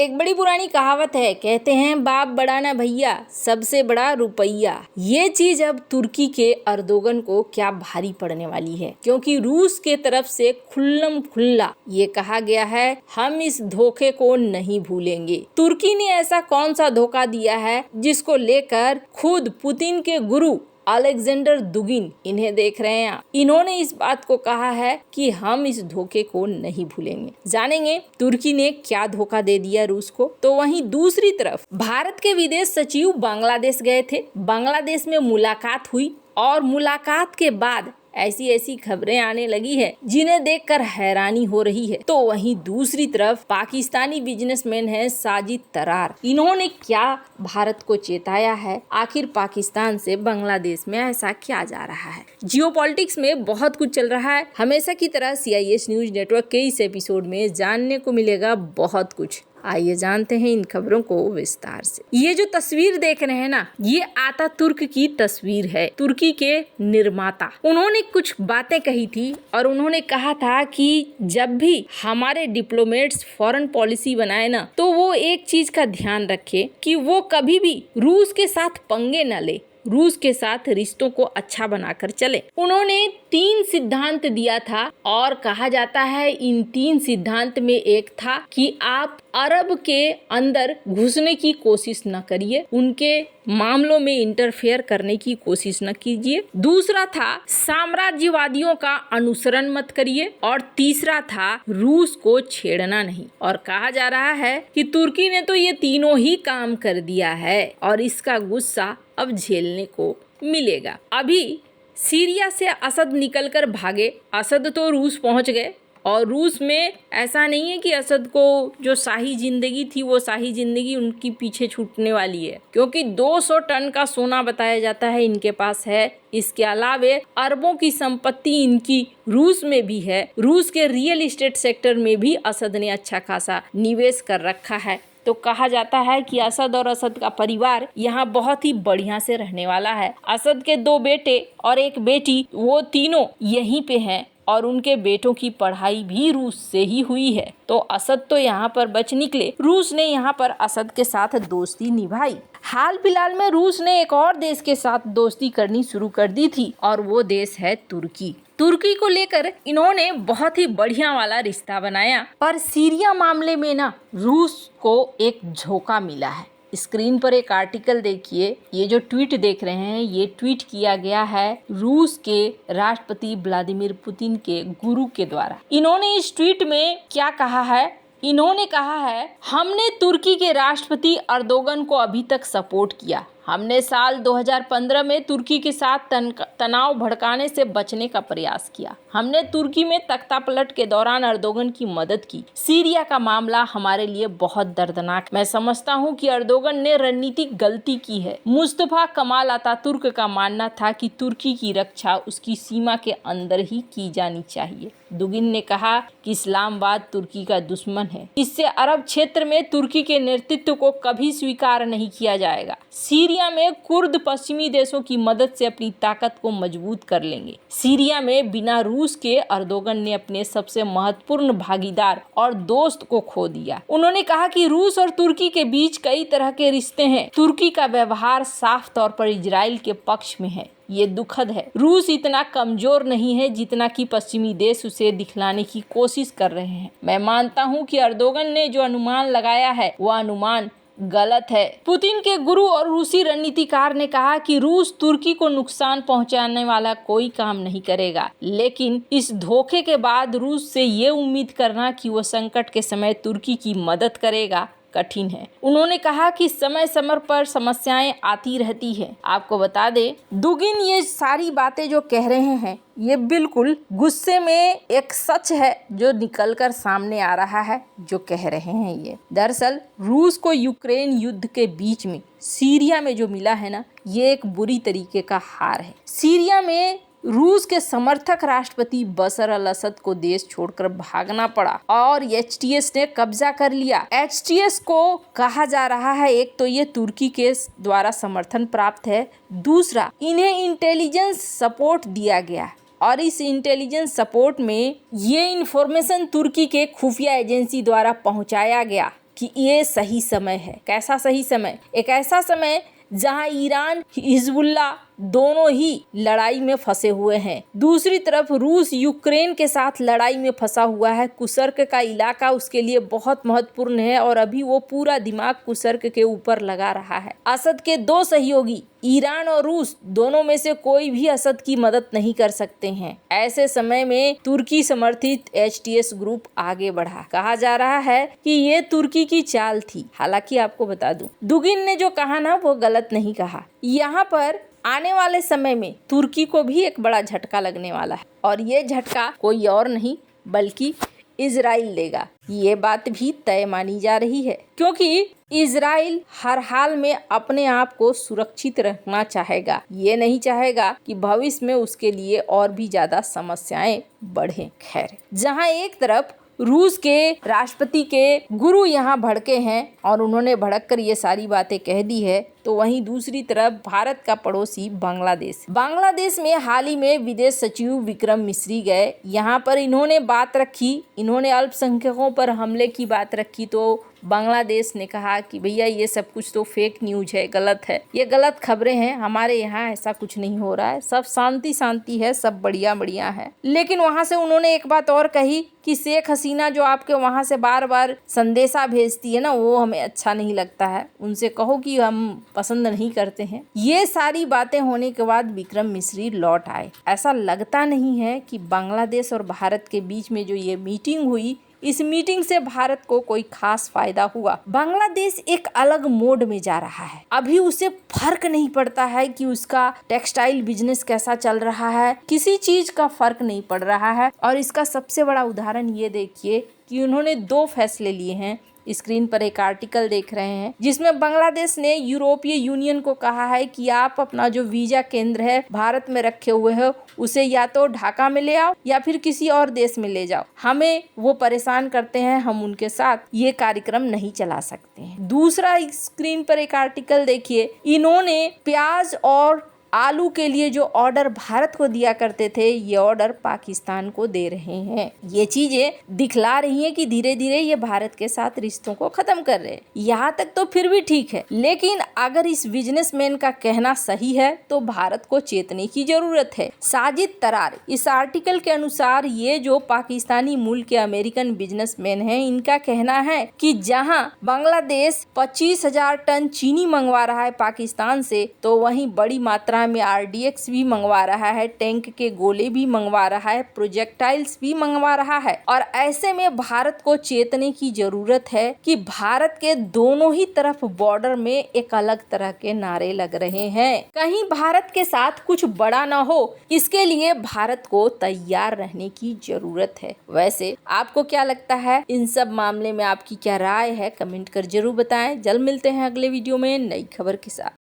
एक बड़ी पुरानी कहावत है, कहते हैं बाप बड़ा ना भैया, सबसे बड़ा रुपया। ये चीज अब तुर्की के अर्दोगन को क्या भारी पड़ने वाली है, क्योंकि रूस के तरफ से खुल्लम खुल्ला ये कहा गया है, हम इस धोखे को नहीं भूलेंगे। तुर्की ने ऐसा कौन सा धोखा दिया है जिसको लेकर खुद पुतिन के गुरु अलेक्जेंडर दुगिन इन्हें देख रहे हैं। इन्होंने इस बात को कहा है कि हम इस धोखे को नहीं भूलेंगे। जानेंगे तुर्की ने क्या धोखा दे दिया रूस को। तो वहीं दूसरी तरफ भारत के विदेश सचिव बांग्लादेश गए थे। बांग्लादेश में मुलाकात हुई और मुलाकात के बाद ऐसी ऐसी खबरें आने लगी है जिन्हें देखकर हैरानी हो रही है। तो वहीं दूसरी तरफ पाकिस्तानी बिजनेसमैन है साजिद तरार। इन्होंने क्या भारत को चेताया है, आखिर पाकिस्तान से बांग्लादेश में ऐसा क्या जा रहा है। जियोपॉलिटिक्स में बहुत कुछ चल रहा है। हमेशा की तरह CIS न्यूज नेटवर्क के इस एपिसोड में जानने को मिलेगा बहुत कुछ। आइए जानते हैं इन खबरों को विस्तार से। ये जो तस्वीर देख रहे हैं ना, ये आतातुर्क की तस्वीर है, तुर्की के निर्माता। उन्होंने कुछ बातें कही थी और उन्होंने कहा था कि जब भी हमारे डिप्लोमेट्स फॉरेन पॉलिसी बनाए ना, तो वो एक चीज का ध्यान रखे कि वो कभी भी रूस के साथ पंगे न ले, रूस के साथ रिश्तों को अच्छा बनाकर चले। उन्होंने 3 सिद्धांत दिया था और कहा जाता है इन 3 सिद्धांत में एक था कि आप अरब के अंदर घुसने की कोशिश न करिए, उनके मामलों में इंटरफेयर करने की कोशिश न कीजिए। दूसरा था साम्राज्यवादियों का अनुसरण मत करिए और तीसरा था रूस को छेड़ना नहीं। और कहा जा रहा है कि तुर्की ने तो ये तीनों ही काम कर दिया है और इसका गुस्सा अब झेलने को मिलेगा। अभी सीरिया से असद निकलकर भागे। असद तो रूस पहुंच गए और रूस में ऐसा नहीं है कि असद को जो शाही जिंदगी थी वो शाही जिंदगी उनकी पीछे छूटने वाली है, क्योंकि 200 टन का सोना बताया जाता है इनके पास है। इसके अलावे अरबों की संपत्ति इनकी रूस में भी है। रूस के रियल एस्टेट सेक्टर में भी असद ने अच्छा खासा निवेश कर रखा है। तो कहा जाता है कि असद और असद का परिवार यहाँ बहुत ही बढ़िया से रहने वाला है। असद के 2 बेटे और 1 बेटी, वो तीनों यहीं पे हैं और उनके बेटों की पढ़ाई भी रूस से ही हुई है। तो असद तो यहाँ पर बच निकले। रूस ने यहाँ पर असद के साथ दोस्ती निभाई। हाल फिलहाल में रूस ने एक और देश के साथ दोस्ती करनी शुरू कर दी थी और वो देश है तुर्की। तुर्की को लेकर इन्होंने बहुत ही बढ़िया वाला रिश्ता बनाया, पर सीरिया मामले में ना रूस को एक झोंका मिला है। स्क्रीन पर एक आर्टिकल देखिए। ये जो ट्वीट देख रहे हैं, ये ट्वीट किया गया है रूस के राष्ट्रपति व्लादिमीर पुतिन के गुरु के द्वारा। इन्होंने इस ट्वीट में क्या कहा है? इन्होंने कहा है, हमने तुर्की के राष्ट्रपति अर्दोगन को अभी तक सपोर्ट किया। हमने साल 2015 में तुर्की के साथ तनाव भड़काने से बचने का प्रयास किया। हमने तुर्की में तख्तापलट के दौरान अर्दोगन की मदद की। सीरिया का मामला हमारे लिए बहुत दर्दनाक। मैं समझता हूं कि अर्दोगन ने रणनीतिक गलती की है। मुस्तफा कमाल अतातुर्क का मानना था कि तुर्की की रक्षा उसकी सीमा के अंदर ही की जानी चाहिए। दुगिन ने कहा कि इस्लामाबाद तुर्की का दुश्मन है। इससे अरब क्षेत्र में तुर्की के नेतृत्व को कभी स्वीकार नहीं किया जाएगा। सीरिया में कुर्द पश्चिमी देशों की मदद से अपनी ताकत को मजबूत कर लेंगे। सीरिया में बिना रूस के अर्दोगन ने अपने सबसे महत्वपूर्ण भागीदार और दोस्त को खो दिया। उन्होंने कहा कि रूस और तुर्की के बीच कई तरह के रिश्ते हैं। तुर्की का व्यवहार साफ तौर पर इजराइल के पक्ष में है। ये दुखद है। रूस इतना कमजोर नहीं है जितना कि पश्चिमी देश उसे दिखलाने की कोशिश कर रहे हैं। मैं मानता हूं कि अर्दोगन ने जो अनुमान लगाया है वह अनुमान गलत है। पुतिन के गुरु और रूसी रणनीतिकार ने कहा कि रूस तुर्की को नुकसान पहुंचाने वाला कोई काम नहीं करेगा, लेकिन इस धोखे के बाद रूस से ये उम्मीद करना कि वो संकट के समय तुर्की की मदद करेगा कठिन है। उन्होंने कहा कि समय समय पर समस्याएं आती रहती है। आपको बता दें, दुगिन ये सारी बातें जो कह रहे हैं ये बिल्कुल गुस्से में एक सच है जो निकलकर सामने आ रहा है जो कह रहे हैं ये। दरअसल रूस को यूक्रेन युद्ध के बीच में सीरिया में जो मिला है ना, ये एक बुरी तरीके का हार है। सीरिया में रूस के समर्थक राष्ट्रपति बशर अल असद को देश छोड़कर भागना पड़ा और एचटीएस ने कब्जा कर लिया। एचटीएस को कहा जा रहा है, एक तो ये तुर्की के द्वारा समर्थन प्राप्त है, दूसरा इन्हें इंटेलिजेंस सपोर्ट दिया गया और इस इंटेलिजेंस सपोर्ट में ये इंफॉर्मेशन तुर्की के खुफिया एजेंसी द्वारा पहुंचाया गया कि ये सही समय है। कैसा सही समय? एक ऐसा समय जहां ईरान, हिजबुल्लाह दोनों ही लड़ाई में फंसे हुए हैं। दूसरी तरफ रूस यूक्रेन के साथ लड़ाई में फंसा हुआ है। कुर्स्क का इलाका उसके लिए बहुत महत्वपूर्ण है और अभी वो पूरा दिमाग कुर्स्क के ऊपर लगा रहा है। असद के दो सहयोगी ईरान और रूस दोनों में से कोई भी असद की मदद नहीं कर सकते हैं। ऐसे समय में तुर्की समर्थित HTS ग्रुप आगे बढ़ा। कहा जा रहा है कि ये तुर्की की चाल थी। हालांकि आपको बता दूं, दुगिन ने जो कहा ना वो गलत नहीं कहा। यहाँ पर आने वाले समय में तुर्की को भी एक बड़ा झटका लगने वाला है और ये झटका कोई और नहीं बल्कि इजराइल देगा। ये बात भी तय मानी जा रही है क्योंकि इजराइल हर हाल में अपने आप को सुरक्षित रखना चाहेगा। ये नहीं चाहेगा कि भविष्य में उसके लिए और भी ज्यादा समस्याएं बढ़े। खैर, जहां एक तरफ रूस के राष्ट्रपति के गुरु यहाँ भड़के हैं और उन्होंने भड़ककर ये सारी बातें कह दी है, तो वहीं दूसरी तरफ भारत का पड़ोसी बांग्लादेश में हाल ही में विदेश सचिव विक्रम मिस्री गए। यहाँ पर इन्होंने बात रखी, इन्होंने अल्पसंख्यकों पर हमले की बात रखी, तो बांग्लादेश ने कहा कि भैया ये सब कुछ तो फेक न्यूज है, गलत है, ये गलत खबरें हैं, हमारे यहाँ ऐसा कुछ नहीं हो रहा है, सब शांति है, सब बढ़िया है। लेकिन वहाँ से उन्होंने एक बात और कही कि शेख हसीना जो आपके वहाँ से बार बार संदेशा भेजती है ना, वो हमें अच्छा नहीं लगता है, उनसे कहो कि हम पसंद नहीं करते हैं। ये सारी बातें होने के बाद विक्रम मिस्री लौट आए। ऐसा लगता नहीं है कि बांग्लादेश और भारत के बीच में जो ये मीटिंग हुई, इस मीटिंग से भारत को कोई खास फायदा हुआ। बांग्लादेश एक अलग मोड में जा रहा है। अभी उसे फर्क नहीं पड़ता है कि उसका टेक्सटाइल बिजनेस कैसा चल रहा है, किसी चीज का फर्क नहीं पड़ रहा है। और इसका सबसे बड़ा उदाहरण ये देखिए कि उन्होंने 2 फैसले लिए हैं। स्क्रीन पर एक आर्टिकल देख रहे हैं जिसमें बांग्लादेश ने यूरोपीय यूनियन को कहा है कि आप अपना जो वीजा केंद्र है भारत में रखे हुए हो उसे या तो ढाका में ले आओ या फिर किसी और देश में ले जाओ, हमें वो परेशान करते हैं, हम उनके साथ ये कार्यक्रम नहीं चला सकते हैं। दूसरा स्क्रीन पर एक आर्टिकल देखिए, इन्होंने प्याज और आलू के लिए जो ऑर्डर भारत को दिया करते थे, ये ऑर्डर पाकिस्तान को दे रहे हैं। ये चीजें दिखला रही हैं कि धीरे धीरे ये भारत के साथ रिश्तों को खत्म कर रहे हैं। यहाँ तक तो फिर भी ठीक है, लेकिन अगर इस बिजनेसमैन का कहना सही है तो भारत को चेतने की जरूरत है। साजिद तरार, इस आर्टिकल के अनुसार ये जो पाकिस्तानी मूल के अमेरिकन बिजनेसमैन हैं, इनका कहना है कि जहाँ बांग्लादेश 25,000 टन चीनी मंगवा रहा है पाकिस्तान से, तो वहीं बड़ी मात्रा में RDX भी मंगवा रहा है, टैंक के गोले भी मंगवा रहा है, प्रोजेक्टाइल्स भी मंगवा रहा है। और ऐसे में भारत को चेतने की जरूरत है कि भारत के दोनों ही तरफ बॉर्डर में एक अलग तरह के नारे लग रहे हैं। कहीं भारत के साथ कुछ बड़ा ना हो, इसके लिए भारत को तैयार रहने की जरूरत है। वैसे आपको क्या लगता है, इन सब मामले में आपकी क्या राय है? कमेंट कर जरूर बताएं। जल्द मिलते हैं अगले वीडियो में नई खबर के साथ।